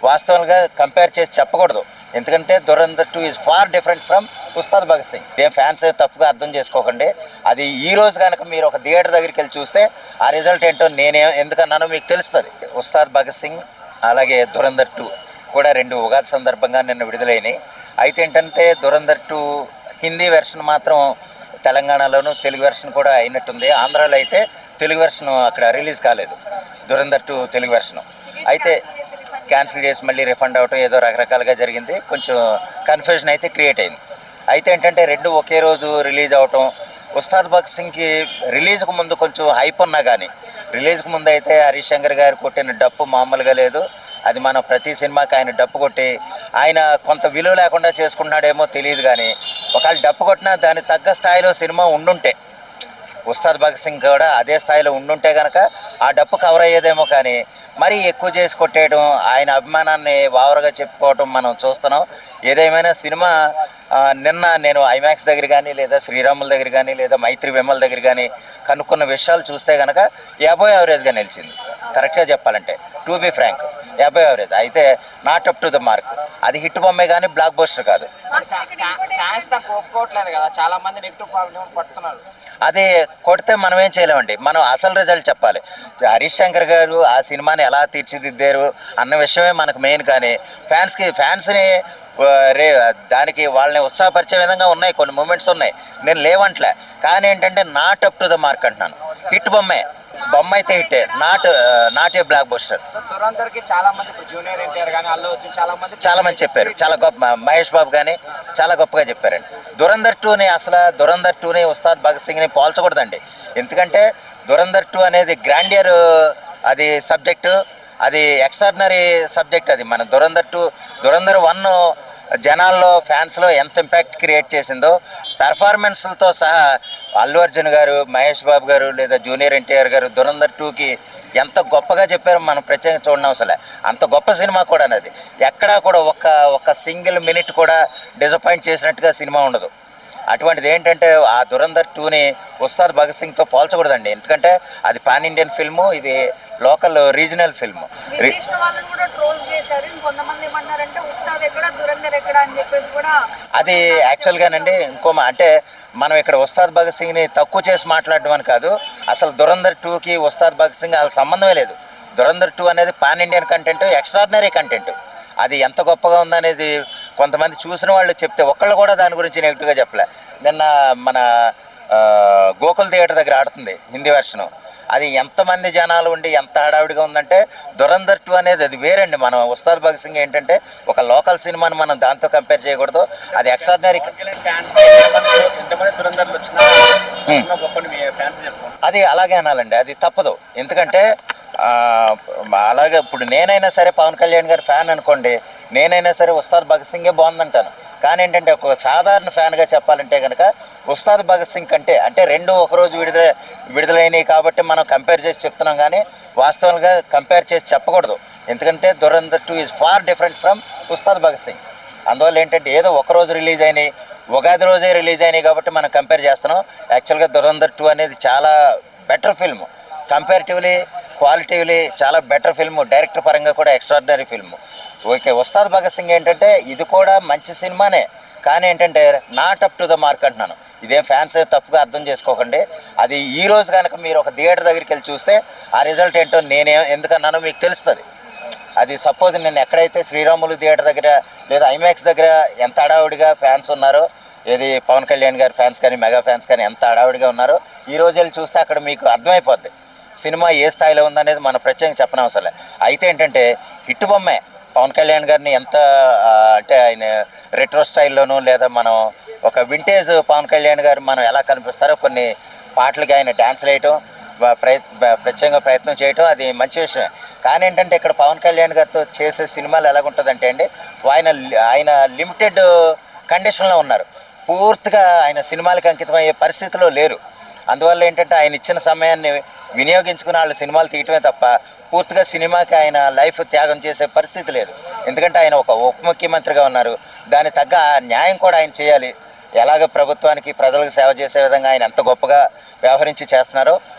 వాస్తవంగా కంపేర్ చేసి చెప్పకూడదు. ఎందుకంటే Dhurandhar 2 is far different from Ustad Bhagat Singh. ఏం ఫ్యాన్స్ తప్పుగా అర్థం చేసుకోకండి. అది ఈ రోజు కనుక మీరు ఒక థియేటర్ దగ్గరికి వెళ్ళి చూస్తే ఆ రిజల్ట్ ఏంటో ఎందుకన్నానో మీకు తెలుస్తుంది. ఉస్తాద్ భగత్ సింగ్ అలాగే దురంధర్ 2 కూడా 2 ఉగాది సందర్భంగా నిన్న విడుదలైనవి. అయితే ఏంటంటే దురంధర్ 2 హిందీ వెర్షన్ మాత్రం తెలంగాణలోను, తెలుగు వెర్షన్ కూడా అయినట్టుంది. ఆంధ్రాలో అయితే తెలుగు వెర్షన్ అక్కడ రిలీజ్ కాలేదు, దురంధర్ 2 తెలుగు వెర్షన్. అయితే క్యాన్సిల్ చేసి మళ్ళీ రిఫండ్ అవటం ఏదో రకరకాలుగా జరిగింది. కొంచెం కన్ఫ్యూజన్ అయితే క్రియేట్ అయింది. అయితే ఏంటంటే 2 ఒకే రోజు రిలీజ్ అవటం, ఉస్తాద్ భగత్ సింగ్కి రిలీజ్కు ముందు కొంచెం హైప్ ఉన్నా కానీ రిలీజ్కి ముందు అయితే హరీష్ శంకర్ గారు కొట్టిన డప్పు మామూలుగా లేదు. అది మనం ప్రతి సినిమాకి ఆయన డప్పు కొట్టి ఆయన కొంత విలువ లేకుండా చేసుకుంటున్నాడేమో తెలియదు. కానీ ఒకవేళ డప్పు కొట్టినా దానికి తగ్గ స్థాయిలో సినిమా ఉండుంటే, ఉస్తాద్ భగత్ సింగ్ కూడా అదే స్థాయిలో ఉండుంటే కనుక ఆ డప్పు కవర్ అయ్యేదేమో. కానీ మరీ ఎక్కువ చేసి కొట్టేయడం, ఆయన అభిమానాన్ని ఓవర్గా చెప్పుకోవటం మనం చూస్తున్నాం. ఏదేమైనా సినిమా నిన్న నేను ఐమాక్స్ దగ్గర కానీ లేదా శ్రీరాముల దగ్గర కానీ లేదా మైత్రి విమల్ దగ్గర కానీ కనుక్కున్న విషయాలు చూస్తే కనుక 50 యావరేజ్గా నిలిచింది. కరెక్ట్గా చెప్పాలంటే టు బీ ఫ్రాంక్ 50 యావరేజ్ అయితే not up to the mark. అది హిట్ బొమ్మే కానీ బ్లాక్ బస్టర్ కాదు. అది కొడితే మనం ఏం చేయలేమండి. మనం అసలు రిజల్ట్ చెప్పాలి. హరీష్ శంకర్ గారు ఆ సినిమాని ఎలా తీర్చిదిద్దారు అన్న విషయమే మనకు మెయిన్. కానీ ఫ్యాన్స్ని దానికి వాళ్ళని ఉత్సాహపరిచే విధంగా ఉన్నాయి కొన్ని మూమెంట్స్ ఉన్నాయి, నేను లేవంట్లే. కానీ ఏంటంటే not up to the mark అంటున్నాను. హిట్ బొమ్మ అయితే హిట్టే, నాట్ ఏ బ్లాక్ బస్టర్. చాలా మంది చెప్పారు, చాలా గొప్ప. మహేష్ బాబు కానీ చాలా గొప్పగా చెప్పారండి. దురంధర్ 2ని ఉస్తాద్ భగత్ సింగ్ని పోల్చకూడదండి. ఎందుకంటే దురంధర్ 2 అనేది గ్రాండియర్, అది సబ్జెక్టు, అది ఎక్స్ట్రాడినరీ సబ్జెక్ట్. అది మన దురంధర్ 1 జనాల్లో ఫ్యాన్స్లో ఎంత ఇంపాక్ట్ క్రియేట్ చేసిందో, పెర్ఫార్మెన్స్లతో సహా అల్లు అర్జున్ గారు, మహేష్ బాబు గారు లేదా జూనియర్ ఎన్టీఆర్ గారు దురంధర్ 2కి ఎంత గొప్పగా చెప్పారో మనం ప్రత్యేకంగా చూడడం అవసరం. అంత గొప్ప సినిమా కూడా అది. ఎక్కడా కూడా ఒక సింగిల్ మినిట్ కూడా డిసప్పాయింట్ చేసినట్టుగా సినిమా ఉండదు. అటువంటిది ఏంటంటే ఆ దురంధర్ 2ని ఉస్తాద్ భగత్ సింగ్తో పోల్చకూడదండి. ఎందుకంటే అది పాన్ ఇండియన్ ఫిల్ము, ఇది లోకల్ రీజనల్ ఫిల్ము. అది యాక్చువల్గానండి అంటే మనం ఇక్కడ ఉస్తాద్ భగత్ సింగ్ని తక్కువ చేసి మాట్లాడడం అని కాదు. అసలు దురంధర్ 2కి ఉస్తాద్ భగత్ సింగ్ వాళ్ళకి సంబంధమే లేదు. దురంధర్ 2 అనేది pan Indian content, extraordinary content. అది ఎంత గొప్పగా ఉందనేది కొంతమంది చూసిన వాళ్ళు చెప్తే ఒక్కళ్ళు కూడా దాని గురించి నెగిటివ్గా చెప్పలే. నిన్న మన గోకుల్ థియేటర్ దగ్గర ఆడుతుంది హిందీ వెర్షను. అది ఎంతమంది జనాలు ఉండి ఎంత హడావిడిగా ఉందంటే దురంధర్ 2 అనేది అది వేరండి. మనం ఉస్తాద్ భగత్ సింగ్ ఏంటంటే ఒక లోకల్ సినిమాని మనం దాంతో కంపేర్ చేయకూడదు. అది ఎక్స్ట్రాడినరీ. అది అలాగే అనాలండి, అది తప్పదు. ఎందుకంటే అలాగే ఇప్పుడు నేనైనా సరే పవన్ కళ్యాణ్ గారి ఫ్యాన్ అనుకోండి, నేనైనా సరే ఉస్తాద్ భగత్ సింగే బాగుందంటాను. కానీ ఏంటంటే ఒక సాధారణ ఫ్యాన్గా చెప్పాలంటే కనుక ఉస్తాద్ భగత్ సింగ్ కంటే అంటే 2 ఒకరోజు విడుదలైనవి కాబట్టి మనం కంపేర్ చేసి చెప్తున్నాం. కానీ వాస్తవంగా కంపేర్ చేసి చెప్పకూడదు. ఎందుకంటే Dhurandhar 2 is far different from Ustad Bhagat Singh. అందువల్ల ఏంటంటే ఏదో ఒకరోజు రిలీజ్ అయినాయి, ఉగాది రోజే రిలీజ్ అయినాయి కాబట్టి మనం కంపేర్ చేస్తున్నాం. యాక్చువల్గా దురంధర్ 2 అనేది చాలా బెటర్ ఫిల్మ్, కంపారిటివ్లీ క్వాలిటీవ్లీ చాలా బెటర్ ఫిల్ము. డైరెక్టర్ పరంగా కూడా extraordinary film. Okay, Ustad Bhagat Singh ఏంటంటే ఇది కూడా మంచి సినిమానే. కానీ ఏంటంటే not up to the mark అంటున్నాను. ఇదేం ఫ్యాన్స్ తప్పుగా అర్థం చేసుకోకండి. అది ఈ రోజు కనుక మీరు ఒక థియేటర్ దగ్గరికి వెళ్ళి చూస్తే ఆ రిజల్ట్ ఏంటో ఎందుకన్నానో మీకు తెలుస్తుంది. అది సపోజ్ నేను ఎక్కడైతే శ్రీరాములు థియేటర్ దగ్గర లేదా ఐమాక్స్ దగ్గర ఎంత హడావుడిగా ఫ్యాన్స్ ఉన్నారో, ఏది పవన్ కళ్యాణ్ గారి ఫ్యాన్స్ కానీ మెగా ఫ్యాన్స్ కానీ ఎంత హడావుడిగా ఉన్నారో ఈ రోజు వెళ్ళి చూస్తే అక్కడ మీకు అర్థమైపోద్ది సినిమా ఏ స్థాయిలో ఉందనేది మనం ప్రత్యేకంగా చెప్పనవసరం లేదు. అయితే ఏంటంటే హిట్ బొమ్మే. పవన్ కళ్యాణ్ గారిని ఎంత అంటే ఆయన రెట్రో స్టైల్లోనూ లేదా మనం ఒక వింటేజ్ పవన్ కళ్యాణ్ గారు మనం ఎలా కనిపిస్తారో కొన్ని పాటలకి ఆయన డ్యాన్స్లు వేయటం, ప్రత్యేకంగా ప్రయత్నం చేయటం అది మంచి విషయమే. కానీ ఏంటంటే ఇక్కడ పవన్ కళ్యాణ్ గారితో చేసే సినిమాలు ఎలాగుంటుందంటే అండి, ఆయన లిమిటెడ్ కండిషన్లో ఉన్నారు. పూర్తిగా ఆయన సినిమాలకు అంకితం అయ్యే పరిస్థితిలో లేరు. అందువల్ల ఏంటంటే ఆయన ఇచ్చిన సమయాన్ని వినియోగించుకుని వాళ్ళు సినిమాలు తీయటమే తప్ప పూర్తిగా సినిమాకి ఆయన లైఫ్ త్యాగం చేసే పరిస్థితి లేదు. ఎందుకంటే ఆయన ఒక ఉప ముఖ్యమంత్రిగా ఉన్నారు. దానికి తగ్గ న్యాయం కూడా ఆయన చేయాలి. ఎలాగ ప్రభుత్వానికి ప్రజలకు సేవ చేసే విధంగా ఆయన ఎంత గొప్పగా వ్యవహరించి చేస్తున్నారో